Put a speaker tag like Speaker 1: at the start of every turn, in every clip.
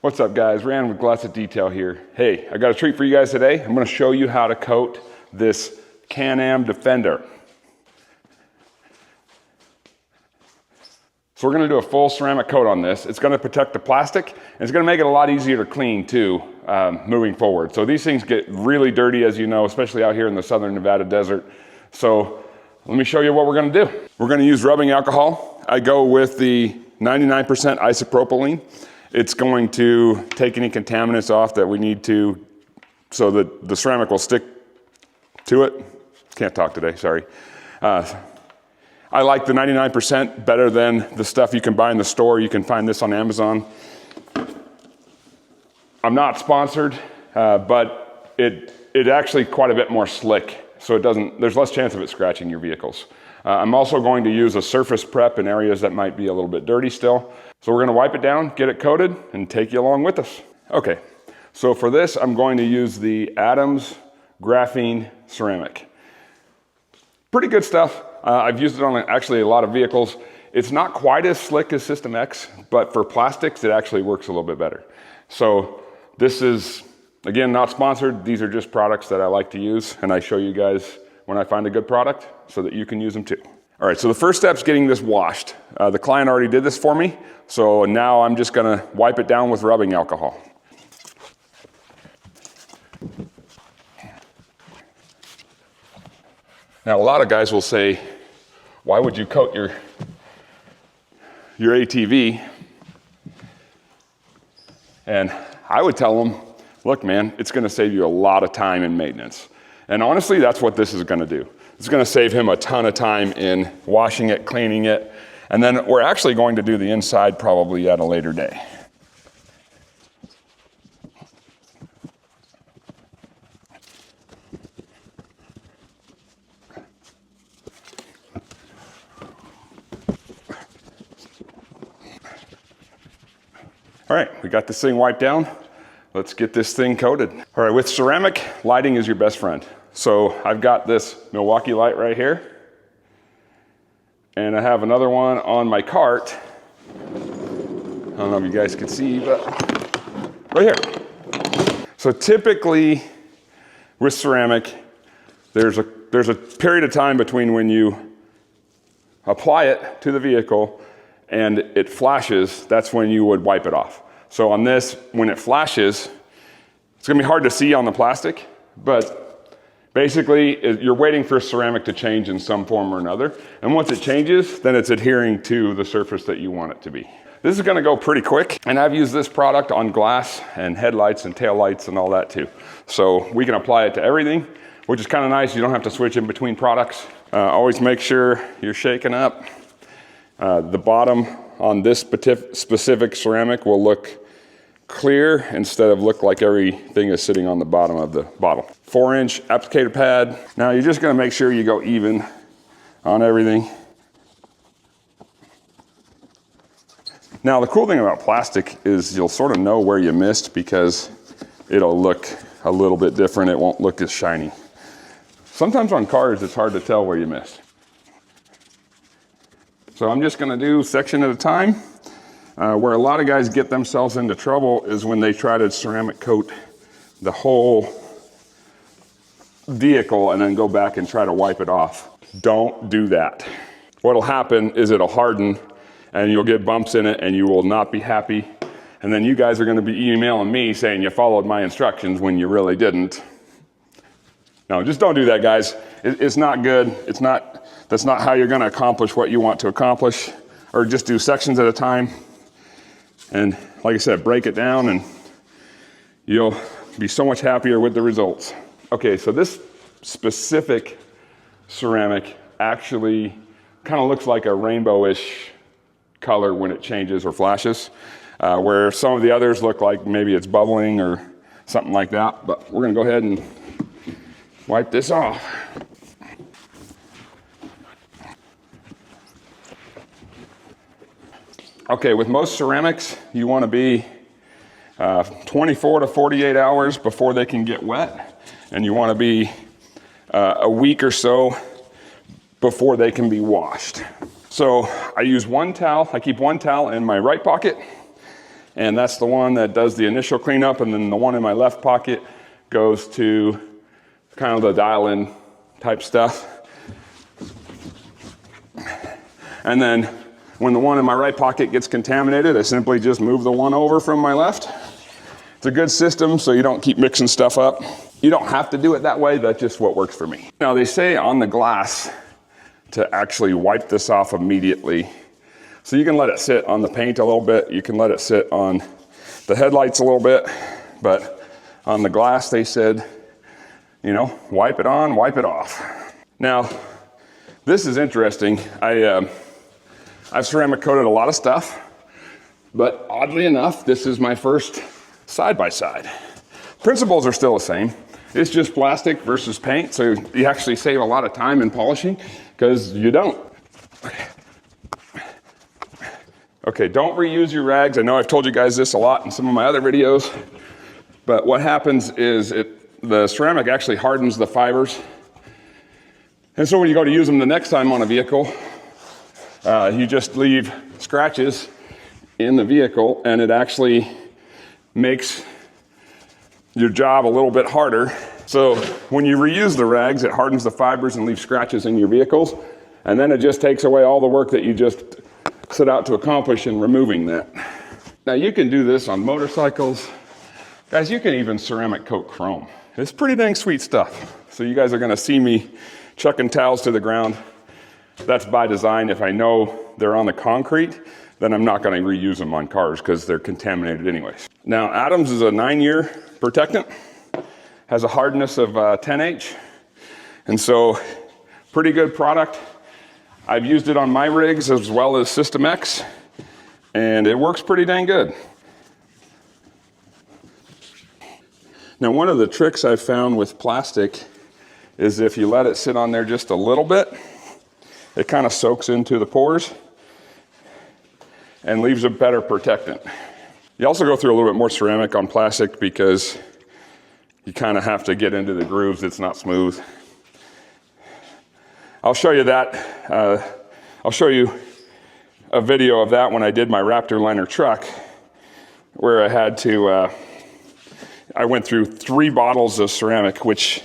Speaker 1: What's up guys, Rand with Glass of Detail here. Hey, I got a treat for you guys today. I'm gonna show you how to coat this Can-Am Defender. So we're gonna do a full ceramic coat on this. It's gonna protect the plastic, and it's gonna make it a lot easier to clean too, moving forward. So these things get really dirty, as you know, especially out here in the southern Nevada desert. So let me show you what we're gonna do. We're gonna use rubbing alcohol. I go with the 99% isopropylene. It's going to take any contaminants off that we need to, so that the ceramic will stick to it. Can't talk today, sorry. I like the 99% better than the stuff you can buy in the store. You can find this on Amazon. I'm not sponsored, but it actually quite a bit more slick, so there's less chance of it scratching your vehicles. I'm also going to use a surface prep in areas that might be a little bit dirty still. So we're gonna wipe it down, get it coated, and take you along with us. Okay, so for this, I'm going to use the Adams Graphene Ceramic. Pretty good stuff. I've used it on actually a lot of vehicles. It's not quite as slick as System X, but for plastics, it actually works a little bit better. So this is, again, not sponsored. These are just products that I like to use, and I show you guys when I find a good product so that you can use them too. All right, so the first step is getting this washed. The client already did this for me, so now I'm just gonna wipe it down with rubbing alcohol. Now, a lot of guys will say, why would you coat your ATV? And I would tell them, look man, it's gonna save you a lot of time in maintenance. And honestly, that's what this is gonna do. It's gonna save him a ton of time in washing it, cleaning it, and then we're actually going to do the inside probably at a later day. All right, we got this thing wiped down. Let's get this thing coated. All right, with ceramic, lighting is your best friend. So I've got this Milwaukee light right here, and I have another one on my cart. I don't know if you guys can see, but right here. So typically with ceramic, there's a period of time between when you apply it to the vehicle and it flashes. That's when you would wipe it off. So on this, when it flashes, it's gonna be hard to see on the plastic, but basically, you're waiting for ceramic to change in some form or another. And once it changes, then it's adhering to the surface that you want it to be. This is gonna go pretty quick. And I've used this product on glass and headlights and taillights and all that too. So we can apply it to everything, which is kind of nice. You don't have to switch in between products. Always make sure you're shaking up. The bottom on this specific ceramic will look clear instead of look like everything is sitting on the bottom of the bottle. 4-inch applicator pad. Now you're just gonna make sure you go even on everything. Now the cool thing about plastic is you'll sort of know where you missed because it'll look a little bit different. It won't look as shiny. Sometimes on cars it's hard to tell where you missed. So I'm just gonna do section at a time. Where a lot of guys get themselves into trouble is when they try to ceramic coat the whole vehicle and then go back and try to wipe it off. Don't do that. What'll happen is it'll harden and you'll get bumps in it and you will not be happy. And then you guys are gonna be emailing me saying you followed my instructions when you really didn't. No, just don't do that, guys. It's not good. That's not how you're gonna accomplish what you want to accomplish. Or just do sections at a time. And like I said, break it down and you'll be so much happier with the results. Okay, so this specific ceramic actually kind of looks like a rainbowish color when it changes or flashes, where some of the others look like maybe it's bubbling or something like that. But we're gonna go ahead and wipe this off. Okay, with most ceramics, you want to be 24 to 48 hours before they can get wet, and you want to be a week or so before they can be washed. So I use one towel. I keep one towel in my right pocket, And that's the one that does the initial cleanup, and then the one in my left pocket goes to kind of the dial-in type stuff. And then when the one in my right pocket gets contaminated, I simply just move the one over from my left. It's a good system so you don't keep mixing stuff up. You don't have to do it that way, that's just what works for me. Now they say on the glass to actually wipe this off immediately. So you can let it sit on the paint a little bit, you can let it sit on the headlights a little bit, but on the glass they said, you know, wipe it on, wipe it off. Now, this is interesting. I've ceramic coated a lot of stuff, but oddly enough, this is my first side-by-side. Principles are still the same. It's just plastic versus paint, so you actually save a lot of time in polishing because you don't. Okay, don't reuse your rags. I know I've told you guys this a lot in some of my other videos, but what happens is the ceramic actually hardens the fibers. And so when you go to use them the next time on a vehicle, you just leave scratches in the vehicle, and it actually makes your job a little bit harder. So when you reuse the rags, it hardens the fibers and leaves scratches in your vehicles, and then it just takes away all the work that you just set out to accomplish in removing that. Now you can do this on motorcycles. Guys, you can even ceramic coat chrome. It's pretty dang sweet stuff. So you guys are gonna see me chucking towels to the ground. That's by design. If I know they're on the concrete, then I'm not gonna reuse them on cars because they're contaminated anyways. Now, Adams is a 9-year protectant, has a hardness of 10H, and so pretty good product. I've used it on my rigs as well as System X, and it works pretty dang good. Now, one of the tricks I've found with plastic is if you let it sit on there just a little bit, it kind of soaks into the pores and leaves a better protectant. You also go through a little bit more ceramic on plastic because you kind of have to get into the grooves. It's not smooth. I'll show you that. I'll show you a video of that when I did my Raptor liner truck, where I had to, I went through 3 bottles of ceramic, which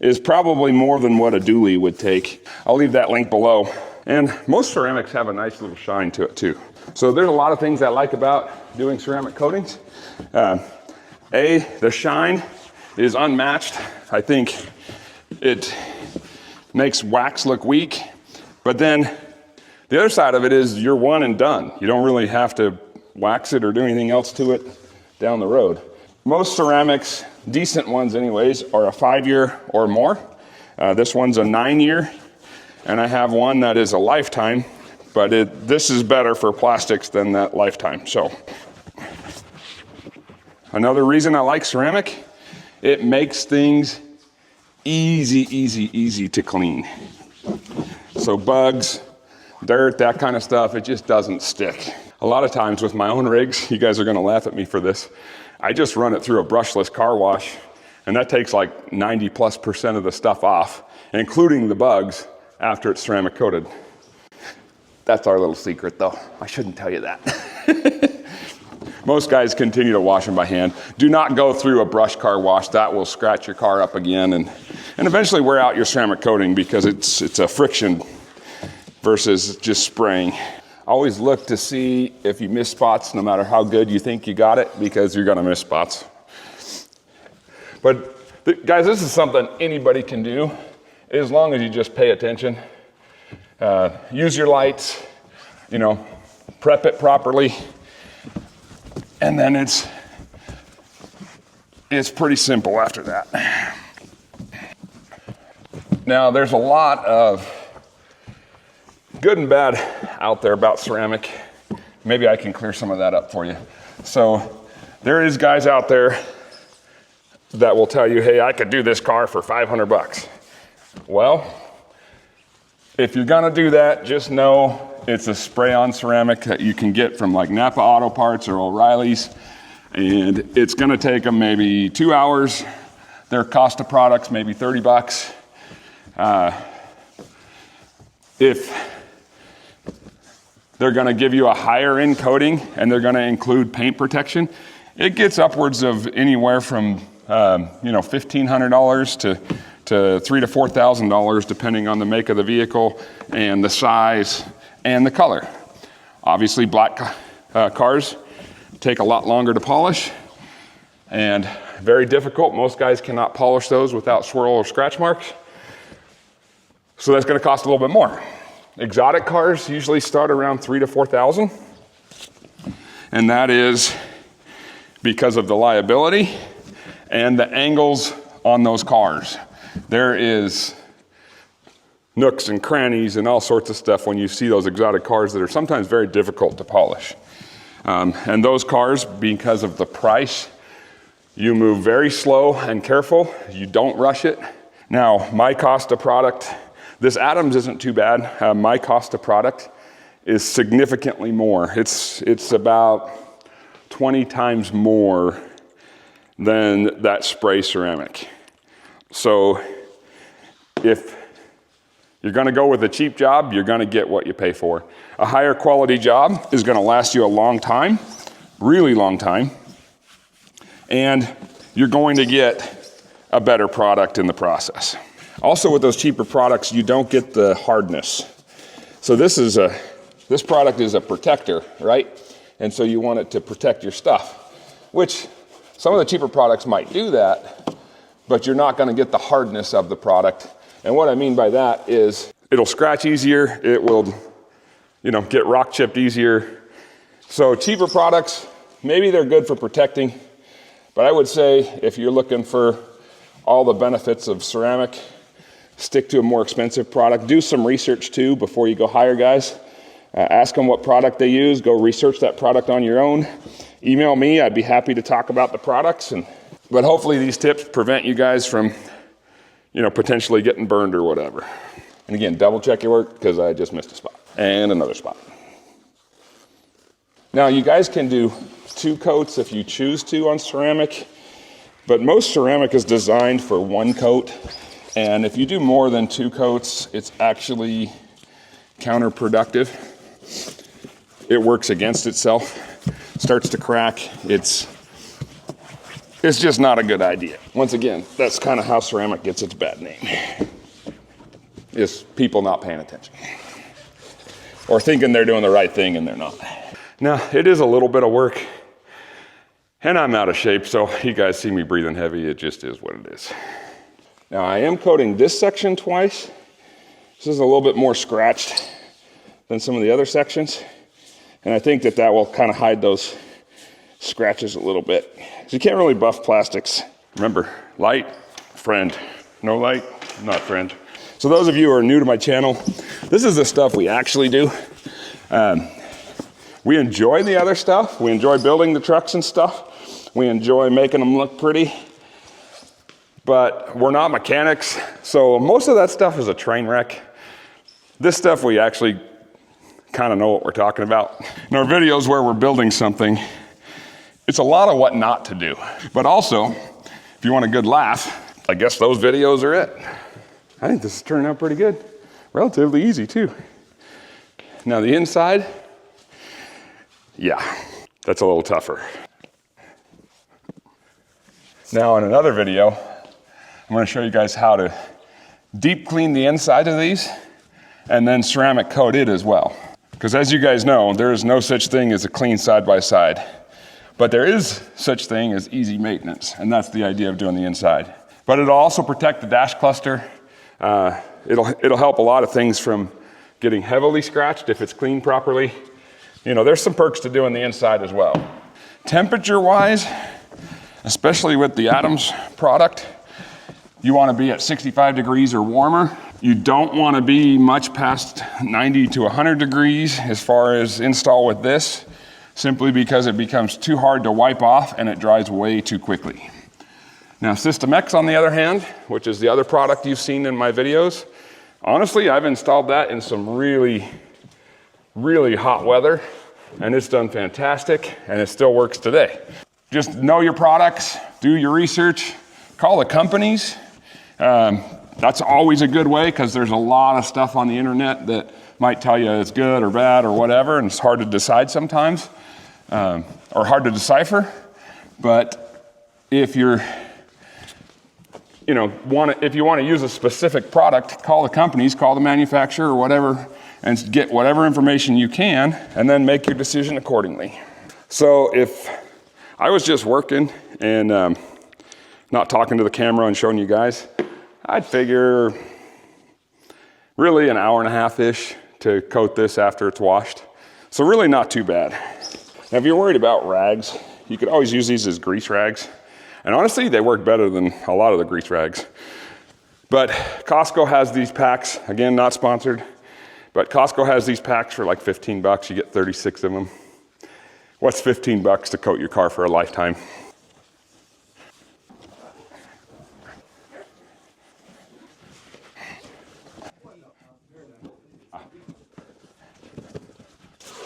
Speaker 1: is probably more than what a dually would take. I'll leave that link below. And most ceramics have a nice little shine to it too. So there's a lot of things I like about doing ceramic coatings. The shine is unmatched. I think it makes wax look weak, but then the other side of it is you're one and done. You don't really have to wax it or do anything else to it down the road. Most ceramics, decent ones anyways, are a 5-year or more. This one's a 9-year, and I have one that is a lifetime, but this is better for plastics than that lifetime. So another reason I like ceramic, it makes things easy to clean. So bugs, dirt, that kind of stuff, it just doesn't stick. A lot of times with my own rigs, you guys are gonna laugh at me for this, I just run it through a brushless car wash, and that takes like 90+% of the stuff off, including the bugs, after it's ceramic coated. That's our little secret though. I shouldn't tell you that. Most guys continue to wash them by hand. Do not go through a brush car wash. That will scratch your car up again and eventually wear out your ceramic coating because it's a friction versus just spraying. Always look to see if you miss spots, no matter how good you think you got it, because you're gonna miss spots. But guys, this is something anybody can do as long as you just pay attention. Use your lights, you know, prep it properly, and then it's pretty simple after that. Now, there's a lot of good and bad out there about ceramic. Maybe I can clear some of that up for you. So there is guys out there that will tell you, hey, I could do this car for 500 bucks. Well, if you're gonna do that, just know it's a spray-on ceramic that you can get from like Napa Auto Parts or O'Reilly's, and it's gonna take them maybe 2 hours. Their cost of products, maybe 30 bucks. They're gonna give you a higher end coating, and they're gonna include paint protection. It gets upwards of anywhere from $1,500 to $3,000 to $4,000, depending on the make of the vehicle and the size and the color. Obviously, black cars take a lot longer to polish and very difficult. Most guys cannot polish those without swirl or scratch marks. So that's gonna cost a little bit more. Exotic cars usually start around $3,000 to $4,000. And that is because of the liability and the angles on those cars. There is nooks and crannies and all sorts of stuff when you see those exotic cars that are sometimes very difficult to polish. And those cars, because of the price, you move very slow and careful. You don't rush it. Now, my cost of product, this Adams isn't too bad. My cost of product is significantly more. It's about 20 times more than that spray ceramic. So if you're gonna go with a cheap job, you're gonna get what you pay for. A higher quality job is gonna last you a long time, really long time, and you're going to get a better product in the process. Also, with those cheaper products, you don't get the hardness. So this product is a protector, right? And so you want it to protect your stuff, which some of the cheaper products might do that, but you're not gonna get the hardness of the product. And what I mean by that is it'll scratch easier, it will, get rock chipped easier. So cheaper products, maybe they're good for protecting, but I would say if you're looking for all the benefits of ceramic, stick to a more expensive product. Do some research too before you go hire guys. Ask them what product they use, go research that product on your own. Email me, I'd be happy to talk about the products. But hopefully these tips prevent you guys from, potentially getting burned or whatever. And again, double check your work because I just missed a spot and another spot. Now you guys can do 2 coats if you choose to on ceramic, but most ceramic is designed for 1 coat. And if you do more than 2 coats, it's actually counterproductive. It works against itself, starts to crack. It's just not a good idea. Once again, that's kind of how ceramic gets its bad name. Is people not paying attention. Or thinking they're doing the right thing and they're not. Now, it is a little bit of work, and I'm out of shape, so you guys see me breathing heavy, it just is what it is. Now, I am coating this section twice. This is a little bit more scratched than some of the other sections, and I think that will kind of hide those scratches a little bit. So you can't really buff plastics. Remember, light, friend. No light, not friend. So those of you who are new to my channel, this is the stuff we actually do. We enjoy the other stuff. We enjoy building the trucks and stuff. We enjoy making them look pretty. But we're not mechanics, so most of that stuff is a train wreck. This stuff we actually kind of know what we're talking about. In our videos where we're building something, it's a lot of what not to do. But also, if you want a good laugh, I guess those videos are it. I think this is turning out pretty good. Relatively easy too. Now the inside, yeah, that's a little tougher. Now in another video, I'm going to show you guys how to deep clean the inside of these and then ceramic coat it as well. Because as you guys know, there is no such thing as a clean side by side. But there is such thing as easy maintenance, and that's the idea of doing the inside. But it'll also protect the dash cluster. It'll help a lot of things from getting heavily scratched if it's cleaned properly. There's some perks to doing the inside as well. Temperature-wise, especially with the Adams product, you want to be at 65 degrees or warmer. You don't want to be much past 90 to 100 degrees as far as install with this, simply because it becomes too hard to wipe off and it dries way too quickly. Now System X on the other hand, which is the other product you've seen in my videos, honestly I've installed that in some really, really hot weather and it's done fantastic and it still works today. Just know your products, do your research, call the companies. That's always a good way because there's a lot of stuff on the internet that might tell you it's good or bad or whatever, and it's hard to decide sometimes, or hard to decipher. But if you're, if you want to use a specific product, call the companies, call the manufacturer or whatever, and get whatever information you can, and then make your decision accordingly. So if I was just working and not talking to the camera and showing you guys, I'd figure really an hour and a half-ish to coat this after it's washed. So really not too bad. Now if you're worried about rags, you could always use these as grease rags. And honestly, they work better than a lot of the grease rags. But Costco has these packs, again, not sponsored, but Costco has these packs for like 15 bucks. You get 36 of them. What's 15 bucks to coat your car for a lifetime?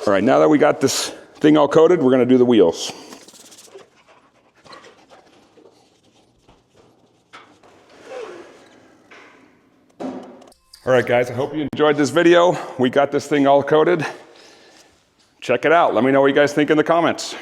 Speaker 1: All right, now that we got this thing all coated, we're gonna do the wheels. All right, guys, I hope you enjoyed this video. We got this thing all coated. Check it out. Let me know what you guys think in the comments.